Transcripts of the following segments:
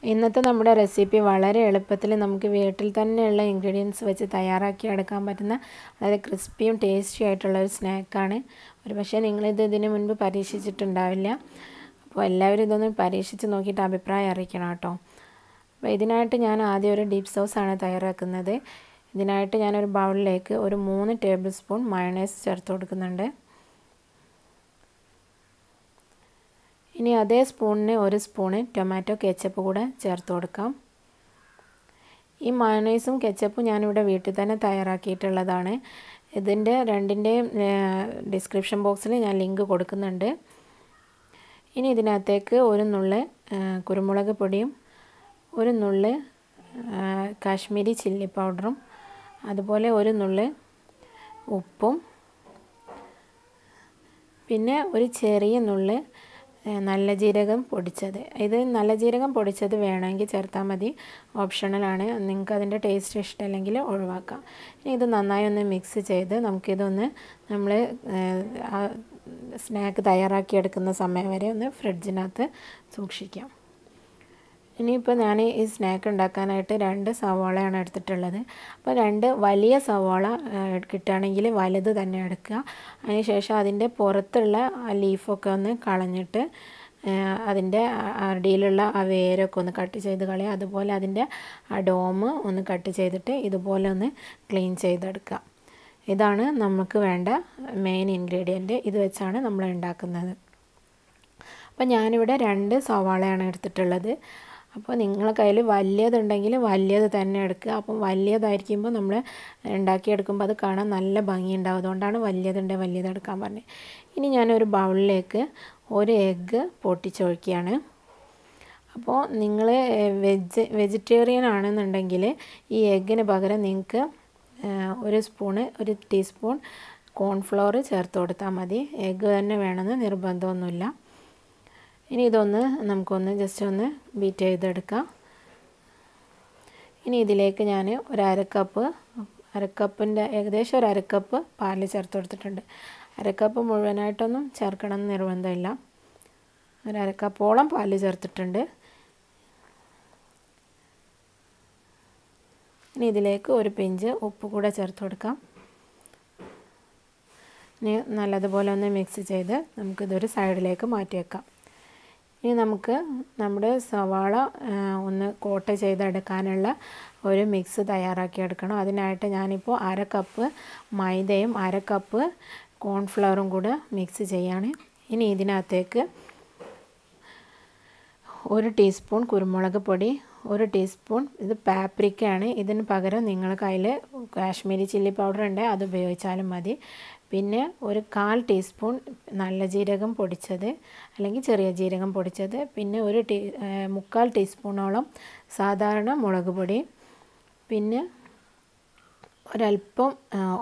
ഇന്നത്തെ നമ്മുടെ റെസിപ്പി വളരെ എളുപ്പത്തിൽ നമുക്ക് വീട്ടിൽ തന്നെയുള്ള ഇൻഗ്രീഡിയൻസ് വെച്ച് തയ്യാറാക്കി എടുക്കാൻ പറ്റുന്ന വളരെ ക്രിസ്പിയും ടേസ്റ്റി ആയിട്ടുള്ള ഒരു സ്നാക്കാണ്. ഒരു പക്ഷേ നിങ്ങളിത് ഇതിന് മുൻപ് പരീക്ഷിച്ചിട്ടുണ്ടാവില്ല. അപ്പോൾ എല്ലാവരും ഇതൊന്ന് പരീക്ഷിച്ച് നോക്കിയിട്ട് അഭിപ്രായം അറിയിക്കണം കേട്ടോ. അപ്പോൾ ഇതിനായിട്ട് ഞാൻ ആദ്യം ഒരു ഡീപ്പ് സോസാണ് തയ്യാറാക്കുന്നത്. ഇതിനായിട്ട് ഞാനൊരു ബൗളിലേക്ക് ഒരു 3 ടേബിൾ സ്പൂൺ മയോണൈസ് ചേർത്ത് കൊടുക്കുന്നുണ്ട്. ഇനി അതേ സ്പൂണിന് 1 സ്പൂണ് ടൊമാറ്റോ കെച്ചപ്പ് കൂടെ ചേർത്ത് കൊടുക്കാം. ഈ മയോണൈസും കെച്ചപ്പും ഞാനിവിടെ വീട്ടിൽ തന്നെ തയ്യാറാക്കിയിട്ടുള്ളതാണ്. ഇതിൻ്റെ രണ്ടിൻ്റെയും ഡിസ്ക്രിപ്ഷൻ ബോക്സിൽ ഞാൻ ലിങ്ക് കൊടുക്കുന്നുണ്ട്. ഇനി ഇതിനകത്തേക്ക് ഒരു നുള്ള് കുരുമുളക് പൊടിയും ഒരു നുള്ള് കാശ്മീരി ചില്ലി പൗഡറും അതുപോലെ ഒരു നുള്ള് ഉപ്പും പിന്നെ ഒരു ചെറിയ നുള്ള് നല്ല ജീരകം പൊടിച്ചത്. ഇത് നല്ല ജീരകം പൊടിച്ചത് വേണമെങ്കിൽ ചേർത്താൽ മതി, ഓപ്ഷണലാണ്. നിങ്ങൾക്ക് അതിൻ്റെ ടേസ്റ്റ് ഇഷ്ടമല്ലെങ്കിൽ ഒഴിവാക്കാം. ഇനി ഇത് നന്നായി ഒന്ന് മിക്സ് ചെയ്ത് നമുക്കിതൊന്ന് നമ്മൾ സ്നാക്ക് തയ്യാറാക്കിയെടുക്കുന്ന സമയം വരെ ഒന്ന് ഫ്രിഡ്ജിനകത്ത് സൂക്ഷിക്കാം. ഇനിയിപ്പോൾ ഞാൻ ഈ സ്നാക്ക് ഉണ്ടാക്കാനായിട്ട് 2 സവാളയാണ് എടുത്തിട്ടുള്ളത്. അപ്പോൾ 2 വലിയ സവാള കിട്ടുകയാണെങ്കിൽ വലുത് തന്നെ എടുക്കുക. അതിനുശേഷം അതിൻ്റെ പുറത്തുള്ള ആ ലീഫൊക്കെ ഒന്ന് കളഞ്ഞിട്ട് അതിൻ്റെ അടിയിലുള്ള ആ വേരൊക്കെ ഒന്ന് കട്ട് ചെയ്ത് കളയുക. അതുപോലെ അതിൻ്റെ ആ ഡോമ് ഒന്ന് കട്ട് ചെയ്തിട്ട് ഇതുപോലെ ഒന്ന് ക്ലീൻ ചെയ്തെടുക്കുക. ഇതാണ് നമുക്ക് വേണ്ട മെയിൻ ഇൻഗ്രീഡിയൻറ്റ്. ഇത് വെച്ചാണ് നമ്മൾ ഉണ്ടാക്കുന്നത്. അപ്പോൾ ഞാനിവിടെ 2 സവാളയാണ് എടുത്തിട്ടുള്ളത്. അപ്പോൾ നിങ്ങളുടെ കയ്യിൽ വലിയതുണ്ടെങ്കിൽ വലിയത് തന്നെ എടുക്കുക. അപ്പം വലിയതായിരിക്കുമ്പോൾ നമ്മൾ ഉണ്ടാക്കിയെടുക്കുമ്പോൾ അത് കാണാൻ നല്ല ഭംഗിയുണ്ടാവും. അതുകൊണ്ടാണ് വലിയതുണ്ടെങ്കിൽ വലിയത് എടുക്കാൻ പറഞ്ഞത്. ഇനി ഞാനൊരു ബൗളിലേക്ക് ഒരു എഗ്ഗ് പൊട്ടിച്ചൊഴിക്കുകയാണ്. അപ്പോൾ നിങ്ങൾ വെജിറ്റേറിയൻ ആണെന്നുണ്ടെങ്കിൽ ഈ എഗ്ഗിന് പകരം നിങ്ങൾക്ക് ഒരു ടീസ്പൂൺ കോൺഫ്ലവർ ചേർത്ത് കൊടുത്താൽ മതി. എഗ്ഗ് തന്നെ വേണമെന്ന് നിർബന്ധമൊന്നുമില്ല. ഇനി ഇതൊന്ന് നമുക്കൊന്ന് ജസ്റ്റ് ഒന്ന് ബീറ്റ് ചെയ്തെടുക്കാം. ഇനി ഇതിലേക്ക് ഞാൻ ഒരു അരക്കപ്പിൻ്റെ ഏകദേശം ഒരു അരക്കപ്പ് പാല് ചേർത്ത് കൊടുത്തിട്ടുണ്ട്. അരക്കപ്പ് മുഴുവനായിട്ടൊന്നും ചേർക്കണം എന്ന് നിർബന്ധമില്ല. ഒരു അരക്കപ്പോളം പാല് ചേർത്തിട്ടുണ്ട്. ഇനി ഇതിലേക്ക് ഒരു പിഞ്ച് ഉപ്പ് കൂടെ ചേർത്ത് കൊടുക്കാം. ഇനി നല്ലതുപോലെ ഒന്ന് മിക്സ് ചെയ്ത് നമുക്കിതൊരു സൈഡിലേക്ക് മാറ്റി വെക്കാം. ഇനി നമുക്ക് നമ്മുടെ സവാള ഒന്ന് കോട്ട് ചെയ്തെടുക്കാനുള്ള ഒരു മിക്സ് തയ്യാറാക്കിയെടുക്കണം. അതിനായിട്ട് ഞാനിപ്പോൾ 1/2 കപ്പ് മൈദയും 1/2 കപ്പ് കോൺഫ്ലവറും കൂടെ മിക്സ് ചെയ്യാണ്. ഇനി ഇതിനകത്തേക്ക് 1 ടീസ്പൂൺ കുരുമുളക് പൊടി, 1 ടീസ്പൂൺ ഇത് പാപ്രിക്കയാണ്. ഇതിന് പകരം നിങ്ങളുടെ കയ്യിൽ കാശ്മീരി ചില്ലി പൗഡർ ഉണ്ടെങ്കിൽ അത് ഉപയോഗിച്ചാലും മതി. പിന്നെ ഒരു 1/4 ടീസ്പൂൺ നല്ല ജീരകം പൊടിച്ചത് അല്ലെങ്കിൽ ചെറിയ ജീരകം പൊടിച്ചത്, പിന്നെ 3/4 ടീസ്പൂണോളം സാധാരണ മുളക് പൊടി, പിന്നെ ഒരല്പം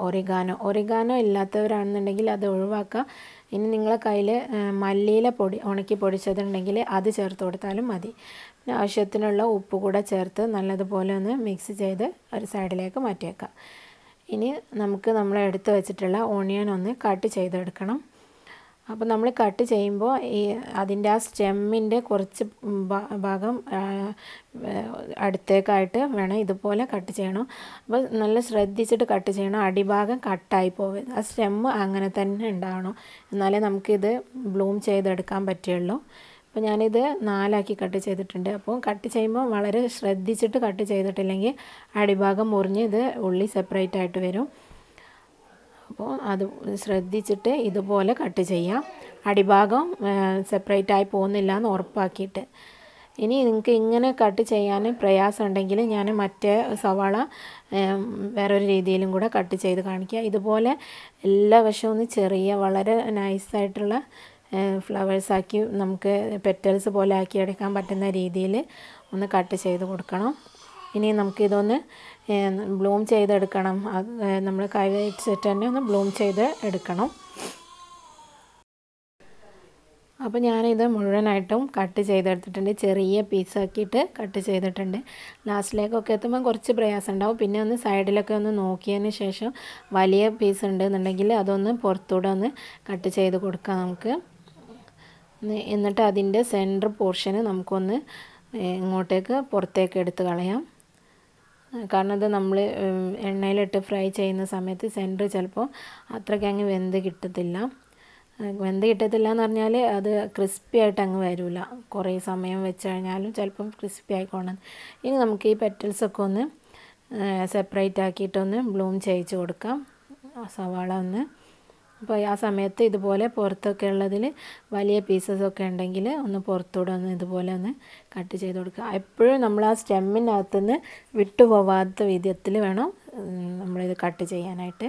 ഒറിഗാനോ ഇല്ലാത്തവരാണെന്നുണ്ടെങ്കിൽ അത് ഒഴിവാക്കുക. ഇനി നിങ്ങളെ കയ്യിൽ മല്ലിയില പൊടി ഉണക്കി പൊടിച്ചതുണ്ടെങ്കിൽ അത് ചേർത്ത് കൊടുത്താലും മതി. പിന്നെ ആവശ്യത്തിനുള്ള ഉപ്പ് കൂടെ ചേർത്ത് നല്ലതുപോലെ ഒന്ന് മിക്സ് ചെയ്ത് ഒരു സൈഡിലേക്ക് മാറ്റി വെക്കാം. ഇനി നമുക്ക് നമ്മൾ എടുത്ത് വെച്ചിട്ടുള്ള ഓണിയൻ ഒന്ന് കട്ട് ചെയ്തെടുക്കണം. അപ്പോൾ നമ്മൾ കട്ട് ചെയ്യുമ്പോൾ അതിൻ്റെ ആ സ്റ്റെമ്മിൻ്റെ കുറച്ച് ഭാഗം അടുത്തേക്കായിട്ട് വേണം ഇതുപോലെ കട്ട് ചെയ്യണം. അപ്പോൾ നല്ല ശ്രദ്ധിച്ചിട്ട് കട്ട് ചെയ്യണം. അടിഭാഗം കട്ടായി പോകരുത്. ആ സ്റ്റെമ്മ് അങ്ങനെ തന്നെ ഉണ്ടാവണം, എന്നാലേ നമുക്കിത് ബ്ലൂം ചെയ്തെടുക്കാൻ പറ്റുള്ളൂ. അപ്പോൾ ഞാനിത് 4 കട്ട് ചെയ്തിട്ടുണ്ട്. അപ്പോൾ കട്ട് ചെയ്യുമ്പോൾ വളരെ ശ്രദ്ധിച്ചിട്ട് കട്ട് ചെയ്തിട്ടില്ലെങ്കിൽ അടിഭാഗം മുറിഞ്ഞ് ഇത് ഉള്ളി സെപ്പറേറ്റ് ആയിട്ട് വരും. അപ്പോൾ അത് ശ്രദ്ധിച്ചിട്ട് ഇതുപോലെ കട്ട് ചെയ്യാം, അടിഭാഗം സെപ്പറേറ്റ് ആയി പോകുന്നില്ല എന്ന് ഉറപ്പാക്കിയിട്ട്. ഇനി നിങ്ങൾക്ക് ഇങ്ങനെ കട്ട് ചെയ്യാൻ പ്രയാസം ഉണ്ടെങ്കിൽ ഞാൻ മറ്റേ സവാള വേറൊരു രീതിയിലും കൂടെ കട്ട് ചെയ്ത് കാണിക്കുക. ഇതുപോലെ എല്ലാ വശവും ഒന്ന് ചെറിയ വളരെ നൈസായിട്ടുള്ള ഫ്ലവേഴ്സാക്കി നമുക്ക് പെറ്റൽസ് പോലെ ആക്കി എടുക്കാൻ പറ്റുന്ന രീതിയിൽ ഒന്ന് കട്ട് ചെയ്ത് കൊടുക്കണം. ഇനി നമുക്കിതൊന്ന് ബ്ലൂം ചെയ്തെടുക്കണം. അത് നമ്മൾ കൈ വെച്ചിട്ട് തന്നെ ഒന്ന് ബ്ലൂം ചെയ്ത് എടുക്കണം. അപ്പോൾ ഞാനിത് മുഴുവനായിട്ടും കട്ട് ചെയ്തെടുത്തിട്ടുണ്ട്. ചെറിയ പീസാക്കിയിട്ട് കട്ട് ചെയ്തിട്ടുണ്ട്. ലാസ്റ്റിലേക്കൊക്കെ എത്തുമ്പോൾ കുറച്ച് പ്രയാസം ഉണ്ടാവും. പിന്നെ ഒന്ന് സൈഡിലൊക്കെ ഒന്ന് നോക്കിയതിന് ശേഷം വലിയ പീസ് ഉണ്ടെന്നുണ്ടെങ്കിൽ അതൊന്ന് പുറത്തൂടെ ഒന്ന് കട്ട് ചെയ്ത് കൊടുക്കാം നമുക്ക്. എന്നിട്ട് അതിൻ്റെ സെൻറ്റർ പോർഷന് നമുക്കൊന്ന് ഇങ്ങോട്ടേക്ക് പുറത്തേക്ക് എടുത്ത് കളയാം. കാരണം ഇത് നമ്മൾ എണ്ണയിലിട്ട് ഫ്രൈ ചെയ്യുന്ന സമയത്ത് സെൻറ്റർ ചിലപ്പോൾ അത്രയ്ക്ക് അങ്ങ് വെന്ത് കിട്ടത്തില്ല. വെന്ത് കിട്ടത്തില്ല എന്ന് പറഞ്ഞാൽ അത് ക്രിസ്പി ആയിട്ട് അങ്ങ് വരില്ല. കുറേ സമയം വെച്ച് കഴിഞ്ഞാലും ചിലപ്പം ക്രിസ്പി ആയിക്കോണം. ഇനി നമുക്ക് ഈ പെറ്റൽസൊക്കെ ഒന്ന് സെപ്പറേറ്റ് ആക്കിയിട്ടൊന്ന് ബ്ലൂം ചെയ്യിച്ച് കൊടുക്കാം, സവാള ഒന്ന്. അപ്പോൾ ആ സമയത്ത് ഇതുപോലെ പുറത്തൊക്കെ ഉള്ളതിൽ വലിയ പീസസൊക്കെ ഉണ്ടെങ്കിൽ ഒന്ന് പുറത്തൂടെ ഒന്ന് ഇതുപോലെ ഒന്ന് കട്ട് ചെയ്ത് കൊടുക്കുക. എപ്പോഴും നമ്മൾ ആ സ്റ്റെമ്മിനകത്തുനിന്ന് വിട്ടുപോകാത്ത വിധത്തിൽ വേണം നമ്മളിത് കട്ട് ചെയ്യാനായിട്ട്.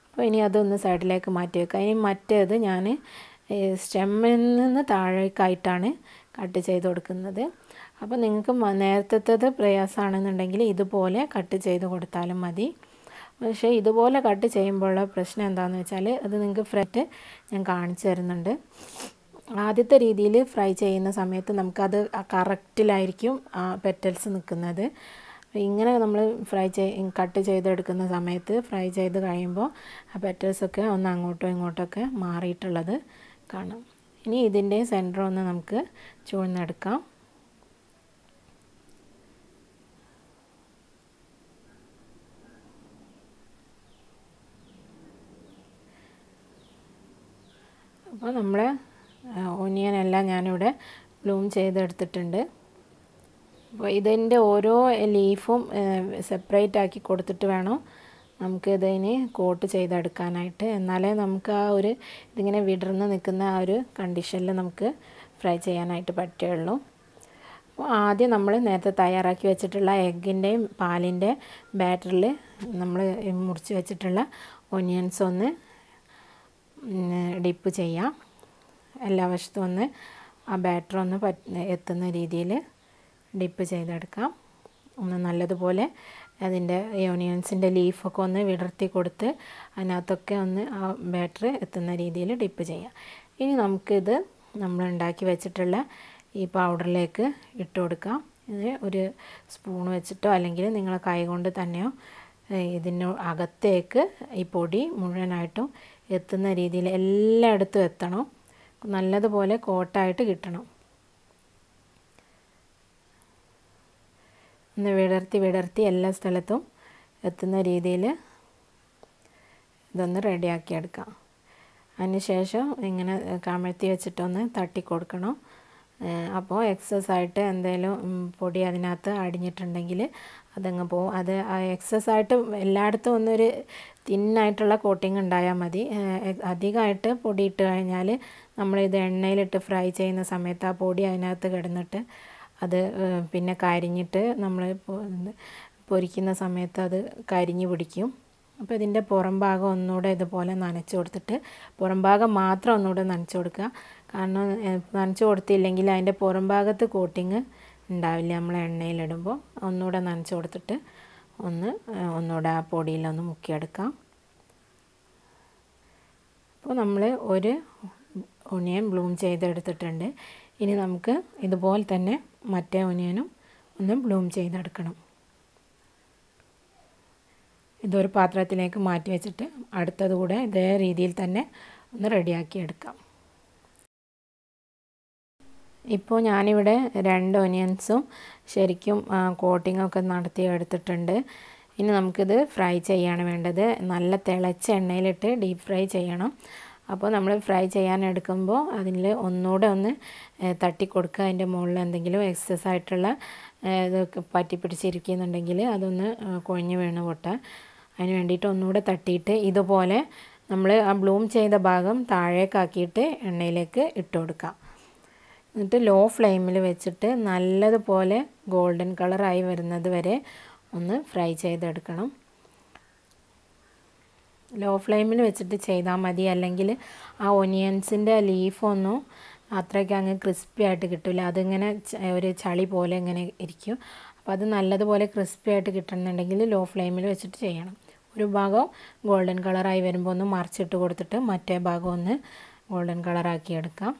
അപ്പോൾ ഇനി അതൊന്ന് സൈഡിലേക്ക് മാറ്റി വെക്കുക. ഇനി മറ്റേത് ഞാൻ സ്റ്റെമ്മിൽ നിന്ന് താഴേക്കായിട്ടാണ് കട്ട് ചെയ്ത് കൊടുക്കുന്നത്. അപ്പോൾ നിങ്ങൾക്ക് നേരത്തേത് പ്രയാസമാണെന്നുണ്ടെങ്കിൽ ഇതുപോലെ കട്ട് ചെയ്ത് കൊടുത്താലും മതി. പക്ഷേ ഇതുപോലെ കട്ട് ചെയ്യുമ്പോഴുള്ള പ്രശ്നം എന്താണെന്ന് വെച്ചാൽ അത് നിങ്ങൾക്ക് ഫ്രൈറ്റ് ഞാൻ കാണിച്ചു തരുന്നുണ്ട്. ആദ്യത്തെ രീതിയിൽ ഫ്രൈ ചെയ്യുന്ന സമയത്ത് നമുക്കത് കറക്റ്റിലായിരിക്കും പെറ്റൽസ് നിൽക്കുന്നത്. ഇങ്ങനെ നമ്മൾ കട്ട് ചെയ്തെടുക്കുന്ന സമയത്ത് ഫ്രൈ ചെയ്ത് കഴിയുമ്പോൾ ആ പെറ്റൽസൊക്കെ ഒന്ന് അങ്ങോട്ടോ ഇങ്ങോട്ടൊക്കെ മാറിയിട്ടുള്ളത് കാണാം. ഇനി ഇതിൻ്റെ സെൻറ്റർ ഒന്ന് നമുക്ക് ചൂഴ്ന്നെടുക്കാം. അപ്പോൾ നമ്മളെ ഒനിയനെല്ലാം ഞാനിവിടെ ബ്ലൂം ചെയ്തെടുത്തിട്ടുണ്ട്. അപ്പോൾ ഇതിൻ്റെ ഓരോ ലീഫും സെപ്പറേറ്റ് ആക്കി കൊടുത്തിട്ട് വേണം നമുക്ക് ഇതിന് കോട്ട് ചെയ്തെടുക്കാനായിട്ട്. എന്നാലേ നമുക്ക് ആ ഒരു ഇതിങ്ങനെ വിടർന്ന് നിൽക്കുന്ന ആ ഒരു കണ്ടീഷനിൽ നമുക്ക് ഫ്രൈ ചെയ്യാനായിട്ട് പറ്റുള്ളൂ. അപ്പോൾ ആദ്യം നമ്മൾ നേരത്തെ തയ്യാറാക്കി വെച്ചിട്ടുള്ള എഗ്ഗിൻ്റെയും പാലിൻ്റെ ബാറ്ററിൽ നമ്മൾ മുറിച്ച് വെച്ചിട്ടുള്ള ഒനിയൻസ് ഒന്ന് ഡിപ്പ് ചെയ്യാം. എല്ലാ വശത്തും ഒന്ന് ആ ബാറ്റർ ഒന്ന് എത്തുന്ന രീതിയിൽ ഡിപ്പ് ചെയ്തെടുക്കാം. ഒന്ന് നല്ലതുപോലെ അതിൻ്റെ ഓനിയൻസിൻ്റെ ലീഫൊക്കെ ഒന്ന് വിടർത്തി കൊടുത്ത് അതിനകത്തൊക്കെ ഒന്ന് ആ ബാറ്റർ എത്തുന്ന രീതിയിൽ ഡിപ്പ് ചെയ്യാം. ഇനി നമുക്കിത് നമ്മൾ ഉണ്ടാക്കി വെച്ചിട്ടുള്ള ഈ പൗഡറിലേക്ക് ഇട്ട് കൊടുക്കാം. ഇത് ഒരു സ്പൂൺ വെച്ചിട്ടോ അല്ലെങ്കിൽ നിങ്ങളെ കൈ കൊണ്ട് തന്നെയോ ഇതിന് അകത്തേക്ക് ഈ പൊടി മുഴുവനായിട്ടും എത്തുന്ന രീതിയിൽ എല്ലായിടത്തും എത്തണം. നല്ലതുപോലെ കോട്ടായിട്ട് കിട്ടണം. ഒന്ന് വിടർത്തി എല്ലാ സ്ഥലത്തും എത്തുന്ന രീതിയിൽ ഇതൊന്ന് റെഡിയാക്കിയെടുക്കാം. അതിനുശേഷം ഇങ്ങനെ കമഴ്ത്തി വെച്ചിട്ടൊന്ന് തട്ടി കൊടുക്കണം. അപ്പോൾ എക്സസ് ആയിട്ട് എന്തെങ്കിലും പൊടി അതിനകത്ത് അടിഞ്ഞിട്ടുണ്ടെങ്കിൽ അതങ്ങ് പോവും. അത് എക്സസ് ആയിട്ട് എല്ലായിടത്തും ഒന്നൊരു തിന്നായിട്ടുള്ള കോട്ടിങ് ഉണ്ടായാൽ മതി. അധികമായിട്ട് പൊടി ഇട്ട് കഴിഞ്ഞാൽ നമ്മളിത് എണ്ണയിലിട്ട് ഫ്രൈ ചെയ്യുന്ന സമയത്ത് ആ പൊടി അതിനകത്ത് കിടന്നിട്ട് അത് പിന്നെ കരിഞ്ഞിട്ട് നമ്മൾ പൊരിക്കുന്ന സമയത്ത് അത് കരിഞ്ഞ് പിടിക്കും. അപ്പോൾ ഇതിൻ്റെ പുറം ഭാഗം ഒന്നുകൂടെ ഇതുപോലെ നനച്ച് കൊടുത്തിട്ട് പുറം ഭാഗം മാത്രം ഒന്നുകൂടെ നനച്ച് കൊടുക്കുക. കാരണം നനച്ച് കൊടുത്തില്ലെങ്കിൽ അതിൻ്റെ പുറം ഭാഗത്ത് കോട്ടിങ് ഉണ്ടാവില്ല. നമ്മൾ എണ്ണയിലിടുമ്പോൾ ഒന്നുകൂടെ നനച്ച് കൊടുത്തിട്ട് ഒന്നുകൂടെ ആ പൊടിയിലൊന്ന് മുക്കിയെടുക്കാം. അപ്പോൾ നമ്മൾ ഒരു ഒനിയൻ ബ്ലൂം ചെയ്തെടുത്തിട്ടുണ്ട്. ഇനി നമുക്ക് ഇതുപോലെ തന്നെ മറ്റേ ഒനിയനും ഒന്ന് ബ്ലൂം ചെയ്തെടുക്കണം. ഇതൊരു പാത്രത്തിലേക്ക് മാറ്റി വെച്ചിട്ട് അടുത്തത് കൂടെ ഇതേ രീതിയിൽ തന്നെ ഒന്ന് റെഡിയാക്കി എടുക്കാം. ഇപ്പോൾ ഞാനിവിടെ 2 ഒനിയൻസും ശരിക്കും കോട്ടിങ്ങൊക്കെ നടത്തി എടുത്തിട്ടുണ്ട്. ഇനി നമുക്കിത് ഫ്രൈ ചെയ്യാണ് വേണ്ടത്. നല്ല തിളച്ച എണ്ണയിലിട്ട് ഡീപ്പ് ഫ്രൈ ചെയ്യണം. അപ്പോൾ നമ്മൾ ഫ്രൈ ചെയ്യാൻ എടുക്കുമ്പോൾ അതിൽ ഒന്നുകൂടെ ഒന്ന് തട്ടി കൊടുക്കുക. അതിൻ്റെ മുകളിൽ എന്തെങ്കിലും എക്സസ് ആയിട്ടുള്ള ഇതൊക്കെ പറ്റി പിടിച്ചിരിക്കുന്നുണ്ടെങ്കിൽ അതൊന്ന് കൊഴിഞ്ഞ് വീണ് പൊട്ടുക. അതിന് വേണ്ടിയിട്ട് ഒന്നുകൂടെ തട്ടിയിട്ട് ഇതുപോലെ നമ്മൾ ആ ബ്ലൂം ചെയ്ത ഭാഗം താഴേക്കാക്കിയിട്ട് എണ്ണയിലേക്ക് ഇട്ട് കൊടുക്കാം. എന്നിട്ട് ലോ ഫ്ലെയിമിൽ വെച്ചിട്ട് നല്ലതുപോലെ ഗോൾഡൻ കളറായി വരുന്നത് വരെ ഒന്ന് ഫ്രൈ ചെയ്തെടുക്കണം. ലോ ഫ്ലെയിമിൽ വെച്ചിട്ട് ചെയ്താൽ മതി. അല്ലെങ്കിൽ ആ ഒനിയൻസിൻ്റെ ലീഫൊന്നും അത്രയ്ക്ക് അങ്ങ് ക്രിസ്പി ആയിട്ട് കിട്ടില്ല. അതിങ്ങനെ ഒരു ചളി പോലെ ഇങ്ങനെ ഇരിക്കും. അപ്പോൾ അത് നല്ലതുപോലെ ക്രിസ്പി ആയിട്ട് കിട്ടണമെന്നുണ്ടെങ്കിൽ ലോ ഫ്ലെയിമിൽ വെച്ചിട്ട് ചെയ്യണം. ഒരു ഭാഗം ഗോൾഡൻ കളറായി വരുമ്പോൾ ഒന്ന് മറിച്ചിട്ട് കൊടുത്തിട്ട് മറ്റേ ഭാഗം ഒന്ന് ഗോൾഡൻ കളറാക്കി എടുക്കാം.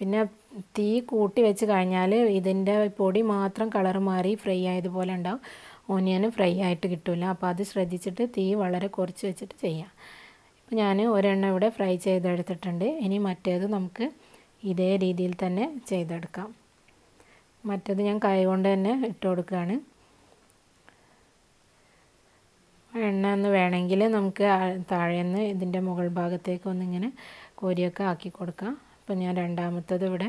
പിന്നെ തീ കൂട്ടി വെച്ച് കഴിഞ്ഞാൽ ഇതിൻ്റെ പൊടി മാത്രം കളർ മാറി ഫ്രൈ ആയതുപോലെ ഉണ്ടാവും. ഓനിയന് ഫ്രൈ ആയിട്ട് കിട്ടില്ല. അപ്പോൾ അത് ശ്രദ്ധിച്ചിട്ട് തീ വളരെ കുറച്ച് വെച്ചിട്ട് ചെയ്യാം. ഇപ്പോൾ ഞാൻ ഒരെണ്ണം ഇവിടെ ഫ്രൈ ചെയ്തെടുത്തിട്ടുണ്ട്. ഇനി മറ്റേത് നമുക്ക് ഇതേ രീതിയിൽ തന്നെ ചെയ്തെടുക്കാം. മറ്റത് ഞാൻ കൈ കൊണ്ട് തന്നെ ഇട്ട് കൊടുക്കുകയാണ്. എണ്ണ ഒന്ന് വേണമെങ്കിൽ നമുക്ക് താഴേന്ന് ഇതിൻ്റെ മുകൾ ഭാഗത്തേക്ക് ഒന്നിങ്ങനെ കോരിയൊക്കെ ആക്കി കൊടുക്കാം. അപ്പോൾ ഞാൻ രണ്ടാമത്തത് ഇവിടെ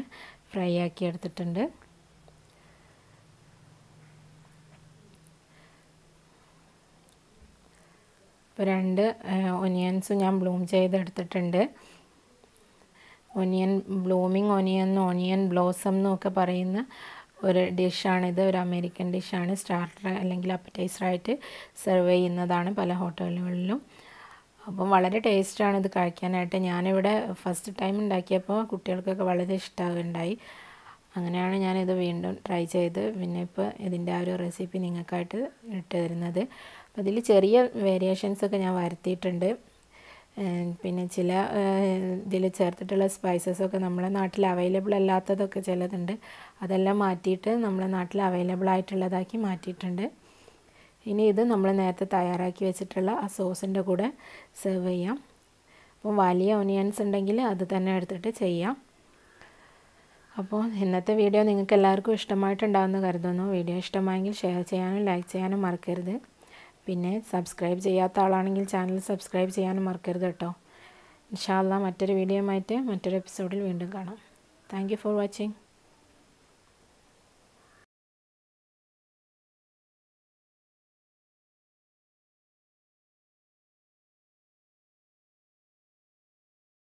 ഫ്രൈ ആക്കി എടുത്തിട്ടുണ്ട്. ഇപ്പോൾ 2 ഒനിയൻസ് ഞാൻ ബ്ലൂം ചെയ്തെടുത്തിട്ടുണ്ട്. ബ്ലൂമിങ് ഒനിയൻ, ഓനിയൻ ബ്ലോസം എന്നൊക്കെ പറയുന്ന ഒരു ഡിഷാണിത്. ഒരു അമേരിക്കൻ ഡിഷാണ്. സ്റ്റാർട്ടർ അല്ലെങ്കിൽ അപ്പറ്റൈസറായിട്ട് സെർവ് ചെയ്യുന്നതാണ് പല ഹോട്ടലുകളിലും. അപ്പം വളരെ ടേസ്റ്റാണ് ഇത് കഴിക്കാനായിട്ട്. ഞാനിവിടെ ഫസ്റ്റ് ടൈം ഉണ്ടാക്കിയപ്പോൾ കുട്ടികൾക്കൊക്കെ വളരെ ഇഷ്ടമാവുകയുണ്ടായി. അങ്ങനെയാണ് ഞാനിത് വീണ്ടും ട്രൈ ചെയ്ത് പിന്നെ ഇപ്പോൾ ഇതിൻ്റെ ആ ഒരു റെസിപ്പി നിങ്ങൾക്കായിട്ട് ഇട്ട് തരുന്നത്. അപ്പോൾ ഇതിൽ ചെറിയ വേരിയേഷൻസൊക്കെ ഞാൻ വരുത്തിയിട്ടുണ്ട്. പിന്നെ ചില ഇതിൽ ചേർത്തിട്ടുള്ള സ്പൈസസൊക്കെ നമ്മളെ നാട്ടിൽ അവൈലബിൾ അല്ലാത്തതൊക്കെ ചിലതുണ്ട്. അതെല്ലാം മാറ്റിയിട്ട് നമ്മളെ നാട്ടിൽ അവൈലബിൾ ആയിട്ടുള്ളതാക്കി മാറ്റിയിട്ടുണ്ട്. ഇനി ഇത് നമ്മൾ നേരത്തെ തയ്യാറാക്കി വെച്ചിട്ടുള്ള ആ സോസിൻ്റെ കൂടെ സെർവ് ചെയ്യാം. അപ്പോൾ വലിയ ഒനിയൻസ് ഉണ്ടെങ്കിൽ അത് തന്നെ എടുത്തിട്ട് ചെയ്യാം. അപ്പോൾ ഇന്നത്തെ വീഡിയോ നിങ്ങൾക്ക് എല്ലാവർക്കും ഇഷ്ടമായിട്ടുണ്ടാകുമെന്ന് കരുതുന്നു. വീഡിയോ ഇഷ്ടമായെങ്കിൽ ഷെയർ ചെയ്യാനും ലൈക്ക് ചെയ്യാനും മറക്കരുത്. പിന്നെ സബ്സ്ക്രൈബ് ചെയ്യാത്ത ആളാണെങ്കിൽ ചാനൽ സബ്സ്ക്രൈബ് ചെയ്യാനും മറക്കരുത് കേട്ടോ. ഇൻഷാ അല്ലാഹ് മറ്റൊരു വീഡിയോയുമായിട്ട് മറ്റൊരു എപ്പിസോഡിൽ വീണ്ടും കാണാം. Thank you for watching.